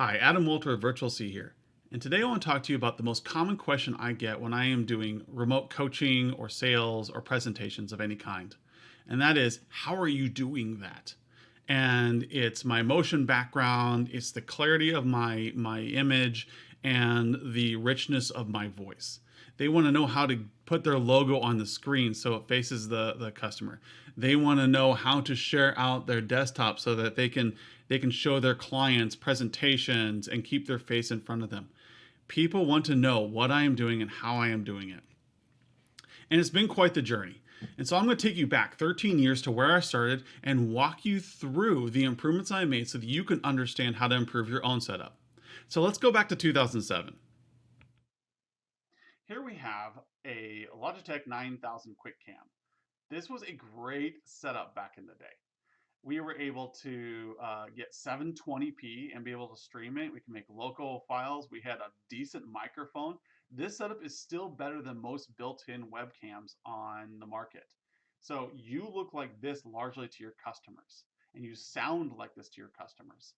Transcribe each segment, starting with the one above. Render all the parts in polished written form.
Hi, Adam Walter of Virtual C here. And today I want to talk to you about the most common question I get when I am doing remote coaching or sales or presentations of any kind. And that is, how are you doing that? And it's my motion background, it's the clarity of my image, and the richness of my voice. They want to know how to put their logo on the screen so it faces the customer. They want to know how to share out their desktop so that they can show their clients presentations and keep their face in front of them. People want to know what I am doing and how I am doing it. And it's been quite the journey. And so I'm going to take you back 13 years to where I started and walk you through the improvements I made so that you can understand how to improve your own setup. So let's go back to 2007. Here we have a Logitech 9000 Quick Cam. This was a great setup back in the day. We were able to get 720p and be able to stream it. We can make local files. We had a decent microphone. This setup is still better than most built-in webcams on the market. So you look like this largely to your customers, and you sound like this to your customers.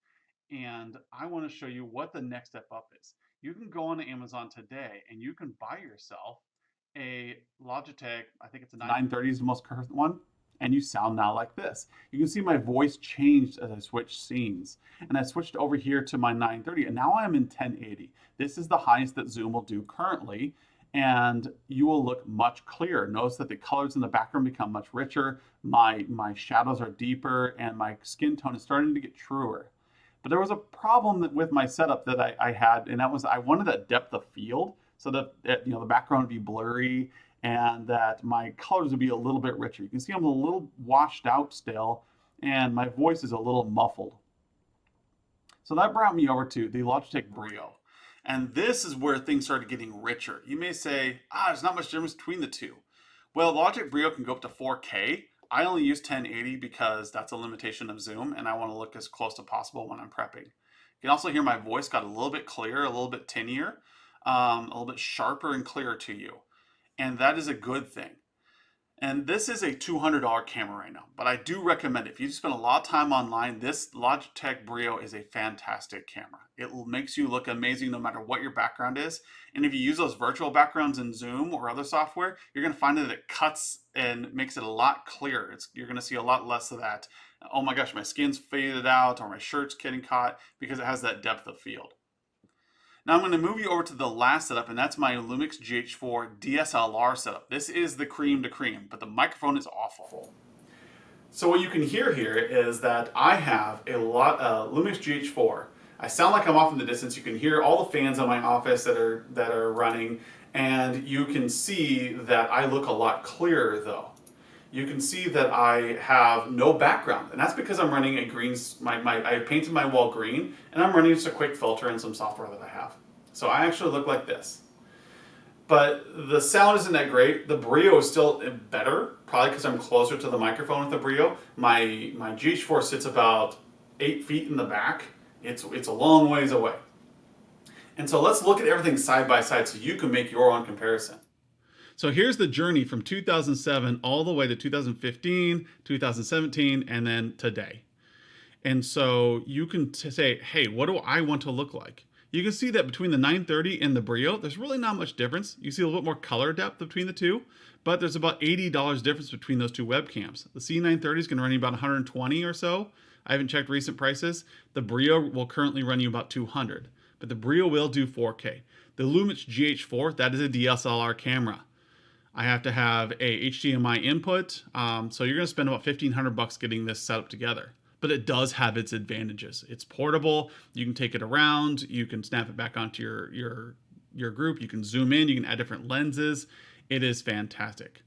And I want to show you what the next step up is. You can go on Amazon today and you can buy yourself a Logitech, I think it's a 930 is the most current one, and you sound now like this. You can see my voice changed as I switched scenes. And I switched over here to my 930, and now I'm in 1080. This is the highest that Zoom will do currently, and you will look much clearer. Notice that the colors in the background become much richer, my shadows are deeper, and my skin tone is starting to get truer. But there was a problem with my setup that I had, and that was I wanted that depth of field so that the background would be blurry and that my colors would be a little bit richer. You can see I'm a little washed out still, and my voice is a little muffled. So that brought me over to the Logitech Brio. And this is where things started getting richer. You may say, there's not much difference between the two. Well, Logitech Brio can go up to 4K. I only use 1080 because that's a limitation of Zoom, and I want to look as close as possible when I'm prepping. You can also hear my voice got a little bit clearer, a little bit tinnier, a little bit sharper and clearer to you. And that is a good thing. And this is a $200 camera right now, but I do recommend it. If you spend a lot of time online, this Logitech Brio is a fantastic camera. It makes you look amazing no matter what your background is. And if you use those virtual backgrounds in Zoom or other software, you're going to find that it cuts and makes it a lot clearer. You're going to see a lot less of that, oh my gosh, my skin's faded out or my shirt's getting caught, because it has that depth of field. Now I'm going to move you over to the last setup, and that's my Lumix GH4 DSLR setup. This is the cream to cream, but the microphone is awful. So what you can hear here is that I have a Lumix GH4. I sound like I'm off in the distance. You can hear all the fans in my office that are running, and you can see that I look a lot clearer though. You can see that I have no background, and that's because I'm running a green, I painted my wall green, and I'm running just a quick filter and some software that I have. So I actually look like this. But the sound isn't that great. The Brio is still better, probably because I'm closer to the microphone with the Brio. My GH4 sits about 8 feet in the back. It's a long ways away. And so let's look at everything side by side so you can make your own comparison. So here's the journey from 2007 all the way to 2015, 2017, and then today. And so you can say, hey, what do I want to look like? You can see that between the 930 and the Brio, there's really not much difference. You see a little bit more color depth between the two, but there's about $80 difference between those two webcams. The C930 is going to run you about 120 or so. I haven't checked recent prices. The Brio will currently run you about 200, but the Brio will do 4K. The Lumix GH4, that is a DSLR camera. I have to have a HDMI input, so you're going to spend about $1,500 getting this set up together. But it does have its advantages. It's portable. You can take it around. You can snap it back onto your group. You can zoom in. You can add different lenses. It is fantastic.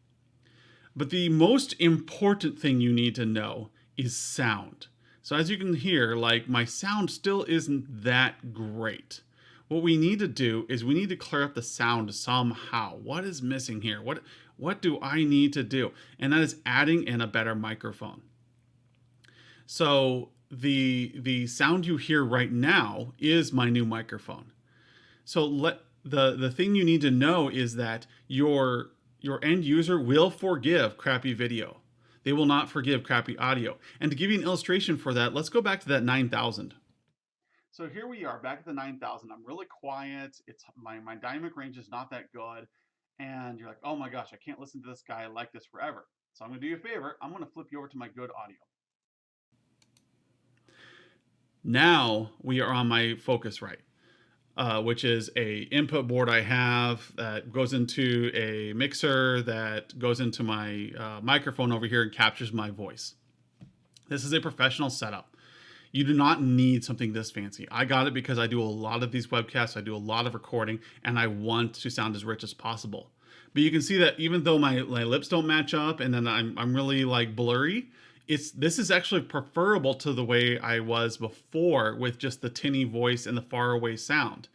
But the most important thing you need to know is sound. So as you can hear, like my sound still isn't that great. What we need to do is we need to clear up the sound somehow. What is missing here? What do I need to do? And that is adding in a better microphone. So the sound you hear right now is my new microphone. So the thing you need to know is that your end user will forgive crappy video. They will not forgive crappy audio. And to give you an illustration for that, let's go back to that 9000. So here we are back at the 9,000. I'm really quiet. It's my dynamic range is not that good. And you're like, oh my gosh, I can't listen to this guy like this forever. So I'm gonna do you a favor. I'm gonna flip you over to my good audio. Now we are on my Focusrite, which is a input board I have that goes into a mixer that goes into my microphone over here and captures my voice. This is a professional setup. You do not need something this fancy. I got it because I do a lot of these webcasts, I do a lot of recording, and I want to sound as rich as possible. But you can see that even though my lips don't match up and then I'm really like blurry, this is actually preferable to the way I was before with just the tinny voice and the far away sound.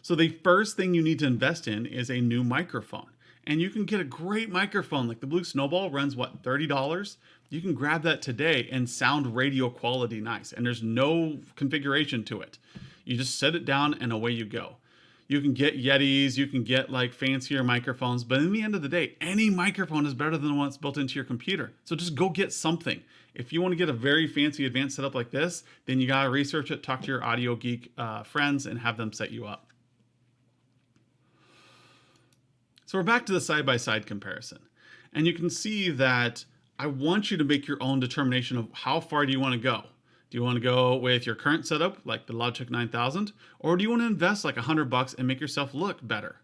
So the first thing you need to invest in is a new microphone. And you can get a great microphone like the Blue Snowball runs what, $30? You can grab that today and sound radio quality nice. And there's no configuration to it. You just set it down and away you go. You can get Yetis, you can get like fancier microphones, but in the end of the day, any microphone is better than the one that's built into your computer. So just go get something. If you want to get a very fancy advanced setup like this, then you gotta research it, talk to your audio geek friends and have them set you up. So we're back to the side-by-side comparison. And you can see that I want you to make your own determination of how far do you want to go. Do you want to go with your current setup, like the Logitech 9000, or do you want to invest like $100 and make yourself look better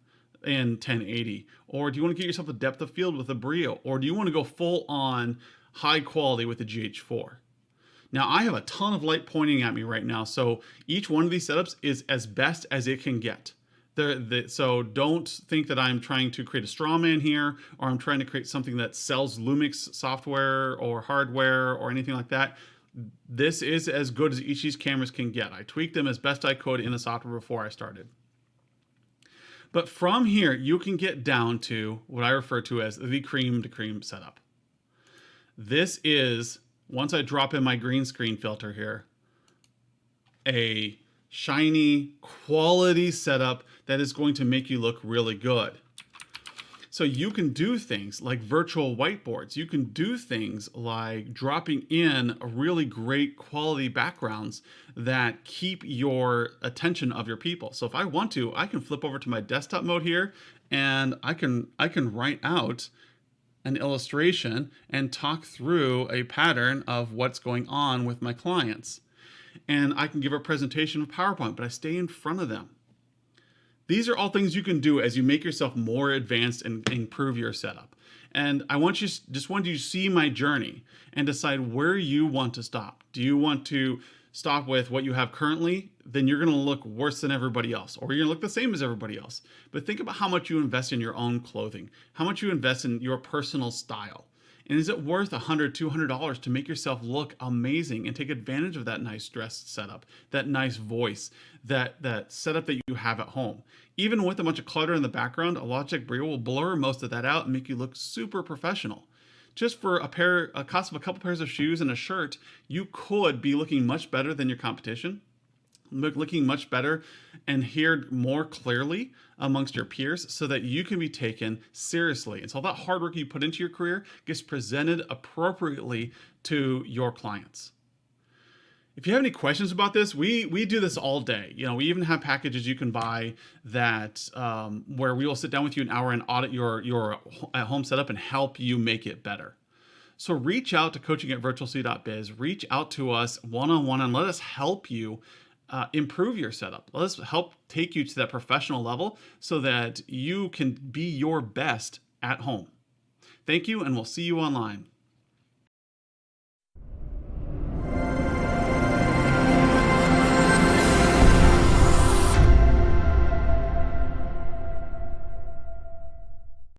in 1080? Or do you want to get yourself a depth of field with a Brio? Or do you want to go full on high quality with the GH4? Now I have a ton of light pointing at me right now, so each one of these setups is as best as it can get. So don't think that I'm trying to create a straw man here, or I'm trying to create something that sells Lumix software or hardware or anything like that. This is as good as each of these cameras can get. I tweaked them as best I could in the software before I started. But from here, you can get down to what I refer to as the cream to cream setup. This is, once I drop in my green screen filter here, a shiny quality setup that is going to make you look really good. So you can do things like virtual whiteboards. You can do things like dropping in really great quality backgrounds that keep your attention of your people. So if I want to, I can flip over to my desktop mode here and I can write out an illustration and talk through a pattern of what's going on with my clients. And I can give a presentation of PowerPoint, but I stay in front of them. These are all things you can do as you make yourself more advanced and improve your setup. And I want you to see my journey and decide where you want to stop. Do you want to stop with what you have currently? Then you're going to look worse than everybody else, or you're going to look the same as everybody else. But think about how much you invest in your own clothing, how much you invest in your personal style. And is it worth $100, $200 to make yourself look amazing and take advantage of that nice dress setup, that nice voice, that setup that you have at home? Even with a bunch of clutter in the background, a Logitech Brio will blur most of that out and make you look super professional. Just for a cost of a couple pairs of shoes and a shirt, you could be looking much better than your competition, looking much better and heard more clearly amongst your peers so that you can be taken seriously. And so all that hard work you put into your career gets presented appropriately to your clients. If you have any questions about this, we do this all day. You know, we even have packages you can buy that where we will sit down with you an hour and audit your at-home setup and help you make it better. So reach out to coaching@virtualc.biz, reach out to us one-on-one and let us help you improve your setup. Let us help take you to that professional level so that you can be your best at home. Thank you, and we'll see you online.